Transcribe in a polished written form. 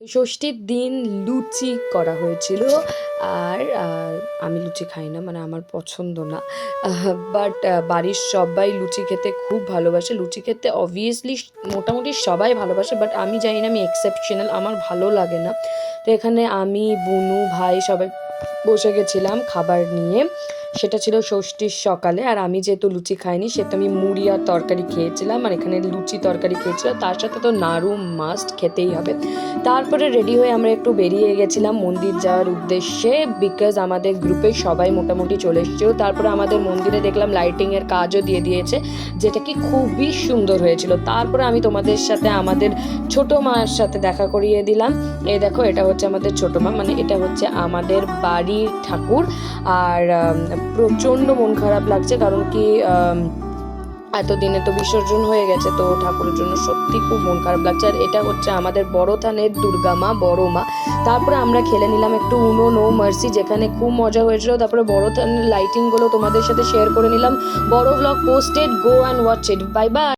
ষষ্ঠীর দিন লুচি করা হয়েছিল। আর আমি লুচি খাই না, মানে আমার পছন্দ না। বাট বাড়ির সবাই লুচি খেতে খুব ভালোবাসে। লুচি খেতে অবভিয়াসলি মোটামুটি সবাই ভালোবাসে, বাট আমি জানি না, আমি এক্সেপশনাল, আমার ভালো লাগে না। তো এখানে আমি, বুনু, ভাই সবাই বসে গেছিলাম খাবার নিয়ে। সেটা ছিল ষষ্ঠীর সকালে। আর আমি যেহেতু লুচি খাইনি, সেহেতু আমি মুড়ি আর তরকারি খেয়েছিলাম, আর এখানে লুচি তরকারি খেয়েছিলাম, তার সাথে তো নাড়ু মাস্ট খেতেই হবে। তারপরে রেডি হয়ে আমরা একটু বেরিয়ে গেছিলাম মন্দির যাওয়ার উদ্দেশ্যে, বিকজ আমাদের গ্রুপে সবাই মোটামুটি চলে এসেছিল। তারপরে আমাদের মন্দিরে দেখলাম লাইটিংয়ের কাজও দিয়ে দিয়েছে, যেটা কি খুবই সুন্দর হয়েছিল। তারপরে আমি তোমাদের সাথে আমাদের ছোটো মার সাথে দেখা করিয়ে দিলাম। এই দেখো, এটা হচ্ছে আমাদের ছোটো মা, মানে এটা হচ্ছে আমাদের বাড়ির ঠাকুর। আর প্রচণ্ড মন খারাপ লাগছে, কারণ কি এতদিনে তো বিসর্জন হয়ে গেছে, তো ঠাকুরের জন্য সত্যি খুব মন খারাপ লাগছে। আর এটা হচ্ছে আমাদের বড় থানের দুর্গা মা, বড় মা। তারপরে আমরা খেলে নিলাম একটু উনো নো মার্সি, যেখানে খুব মজা হয়েছিল। তারপরে বড় থানের লাইটিংগুলো তোমাদের সাথে শেয়ার করে নিলাম। বড় blog posted, go and watch it. Bye bye.